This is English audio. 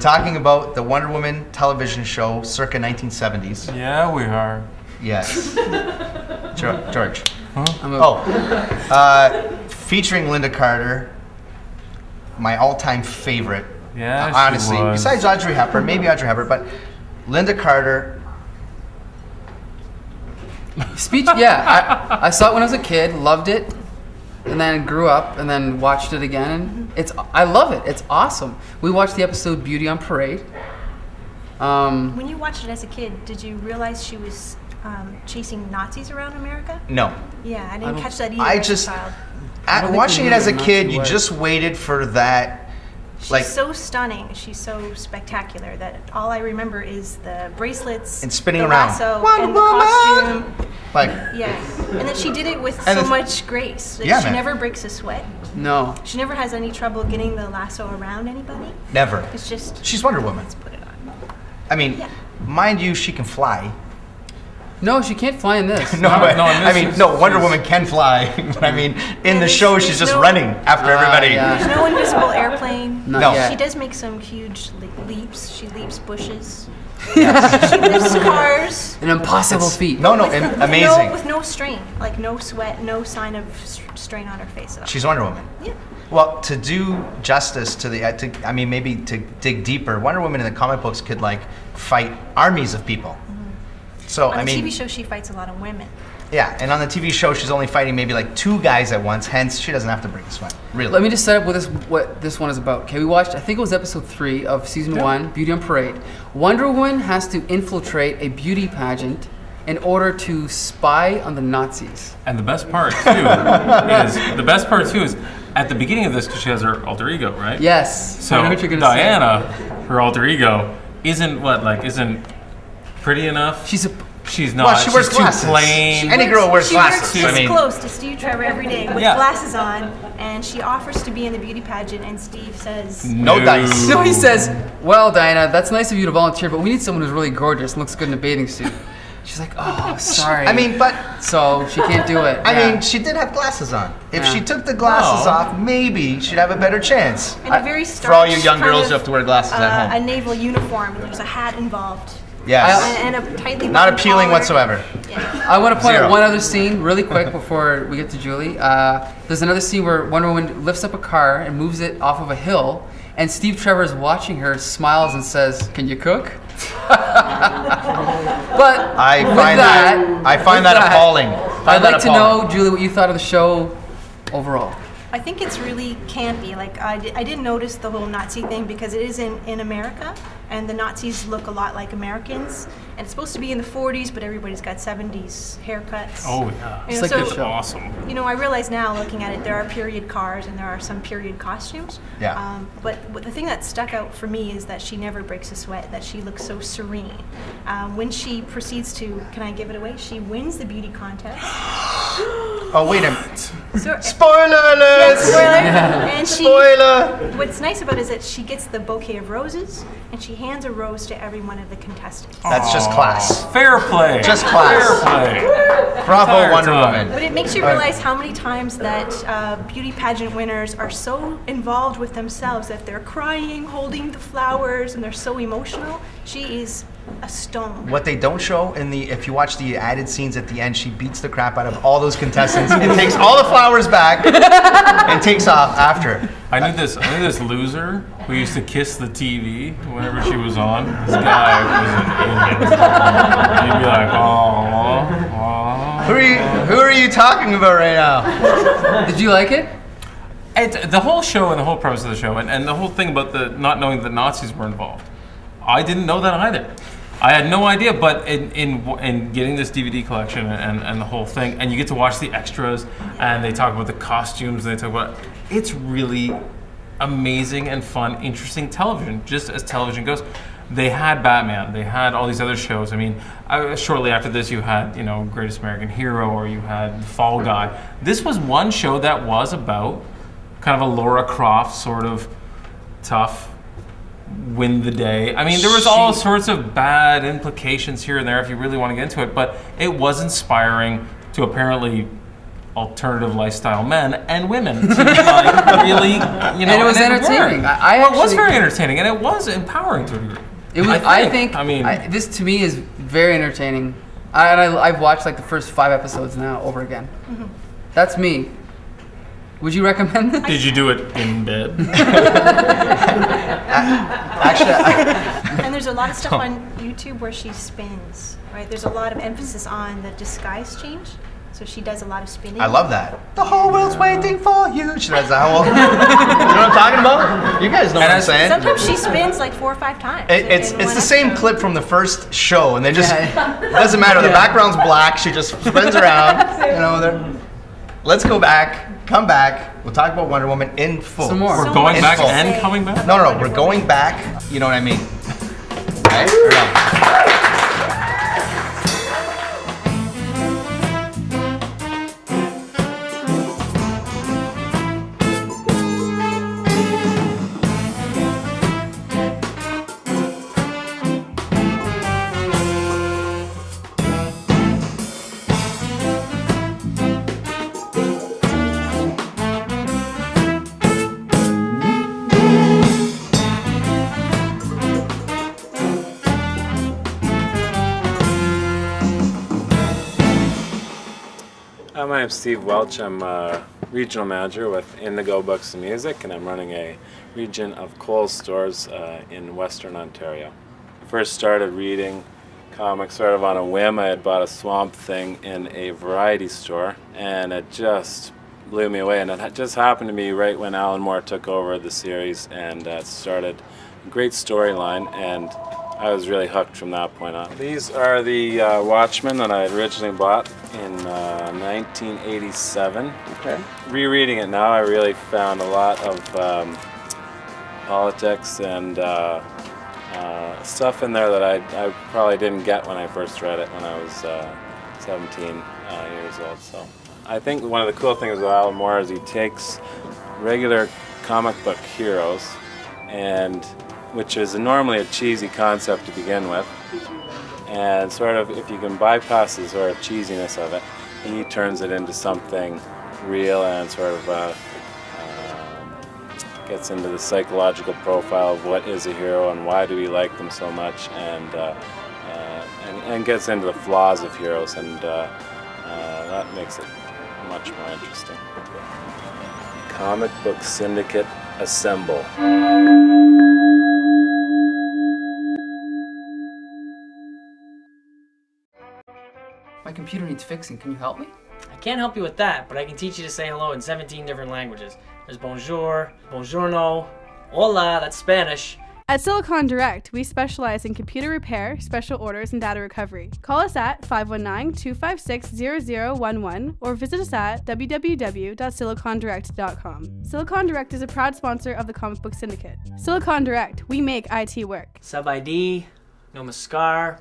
talking about the Wonder Woman television show circa 1970s. Yeah, we are. Yes. George. Huh? Featuring Linda Carter, my all-time favorite. Yeah, honestly, she was. besides Audrey Hepburn, maybe Audrey Hepburn, but Linda Carter. Speech, yeah. I saw it when I was a kid, loved it, and then grew up, and then watched it again. And I love it. It's awesome. We watched the episode Beauty on Parade. When you watched it as a kid, did you realize she was chasing Nazis around America? No. Yeah, I didn't catch that either I as just, a child. watching it as a kid, you just waited for that. She's so stunning. She's so spectacular that all I remember is the bracelets and spinning the around, lasso, and the costume. And that she did it with so much grace. Like, she never breaks a sweat. No. She never has any trouble getting the lasso around anybody. Never. It's just she's Wonder Woman. Let's put it on. I mean, mind you, she can fly. No, she can't fly in this. Wonder Woman can fly. But I mean, in the show, she's just running after everybody. Yeah. There's no invisible airplane. Not yet. She does make some huge leaps. She leaps bushes. She lifts cars. An impossible feat. Amazing. With no strain, like no sweat, no sign of strain on her face at all. She's Wonder Woman. Yeah. Well, to do justice to maybe to dig deeper, Wonder Woman in the comic books could fight armies of people. So on the TV show, she fights a lot of women. Yeah, and on the TV show, she's only fighting maybe 2 guys at once. Hence, she doesn't have to break a sweat. Really. Let me just set up what this one is about. Okay, we watched. I think it was episode 3 of season 1, Beauty on Parade. Wonder Woman has to infiltrate a beauty pageant in order to spy on the Nazis. And the best part too is at the beginning of this, because she has her alter ego, right? Yes. So Diana, her alter ego, isn't pretty enough. She's not. Well, she wears She's glasses. Too plain. Any girl wears glasses. She works this close to Steve Trevor every day with glasses on, and she offers to be in the beauty pageant, and Steve says, "No dice." No, he says, "Well, Diana, that's nice of you to volunteer, but we need someone who's really gorgeous and looks good in a bathing suit." She's like, "Oh, sorry." So she can't do it. I mean, she did have glasses on. If she took the glasses off, maybe she'd have a better chance. And a very for all you young girls who have to wear glasses at home. A naval uniform, there's a hat involved. Yes. And a tightly not appealing collar. whatsoever. Yeah. I want to point out one other scene really quick before we get to Julie. There's another scene where Wonder Woman lifts up a car and moves it off of a hill, and Steve Trevor is watching her, smiles and says, "Can you cook?" But I find that appalling. I'd like to know, Julie, what you thought of the show overall. I think it's really campy. I didn't notice the whole Nazi thing because it is in America, and the Nazis look a lot like Americans. And it's supposed to be in the 40s, but everybody's got 70s haircuts. Oh yeah, it's awesome. I realize now, looking at it, there are period cars and there are some period costumes. Yeah. But the thing that stuck out for me is that she never breaks a sweat. That she looks so serene. When she proceeds to, can I give it away? She wins the beauty contest. Oh, wait a minute. Spoiler alert! Spoiler! And Spoiler! What's nice about it is that she gets the bouquet of roses, and she hands a rose to every one of the contestants. That's just class. Fair play. Just class. Fair play. Bravo, Wonder Woman. But it makes you realize how many times that beauty pageant winners are so involved with themselves that they're crying, holding the flowers, and they're so emotional. She is a stone. What they don't show if you watch the added scenes at the end, she beats the crap out of all those contestants and takes all the flowers back and takes off after. I knew this loser who used to kiss the TV whenever she was on. This guy was an idiot. And he'd be like, oh. Who are you talking about right now? Did you like it? The whole show and the whole premise of the show and the whole thing about the not knowing that Nazis were involved. I didn't know that either. I had no idea, but in getting this DVD collection and the whole thing, and you get to watch the extras, and they talk about the costumes, and they talk about it's really amazing and fun, interesting television, just as television goes. They had Batman, they had all these other shows. I mean, shortly after this, you had Greatest American Hero, or you had Fall Guy. This was one show that was about kind of a Laura Croft sort of tough. Win the day. I mean, there was all sorts of bad implications here and there if you really want to get into it, but it was inspiring to apparently alternative lifestyle men and women to like really, you know. And it was entertaining. Well, it was very entertaining, and it was empowering to a degree. It was. I think. This to me is very entertaining. I've watched like the first 5 episodes now over again. Mm-hmm. That's me. Would you recommend it? Did you do it in bed? Actually, and there's a lot of stuff on YouTube where she spins, right? There's a lot of emphasis on the disguise change. So she does a lot of spinning. I love that. The whole world's waiting for you. She does that whole. You know what I'm talking about? You guys know what I'm saying. Sometimes she spins like 4 or 5 times. It's the same clip from the first show, and they just it doesn't matter. The background's black. She just spins around. You know, let's go back. Come back. We'll talk about Wonder Woman in full. Some more. We're going back and coming back? No. We're going back. You know what I mean? Right? My name's Steve Welch. I'm a regional manager with Indigo Books and Music, and I'm running a region of Kohl's stores in Western Ontario. I first started reading comics sort of on a whim. I had bought a Swamp Thing in a variety store, and it just blew me away. And it just happened to me right when Alan Moore took over the series and started a great storyline, and I was really hooked from that point on. These are the Watchmen that I had originally bought in 1987. Okay. Rereading it now, I really found a lot of politics and stuff in there that I probably didn't get when I first read it when I was 17 years old. So I think one of the cool things with Alan Moore is he takes regular comic book heroes, and which is normally a cheesy concept to begin with, and sort of if you can bypass the sort of cheesiness of it, he turns it into something real and sort of gets into the psychological profile of what is a hero and why do we like them so much, and gets into the flaws of heroes, and that makes it much more interesting. Comic Book Syndicate Assemble. My computer needs fixing. Can you help me? I can't help you with that, but I can teach you to say hello in 17 different languages. There's bonjour, buongiorno, hola, that's Spanish. At Silicon Direct, we specialize in computer repair, special orders, and data recovery. Call us at 519-256-0011 or visit us at www.silicondirect.com. Silicon Direct is a proud sponsor of the Comic Book Syndicate. Silicon Direct, we make IT work. Sub ID, no mascar.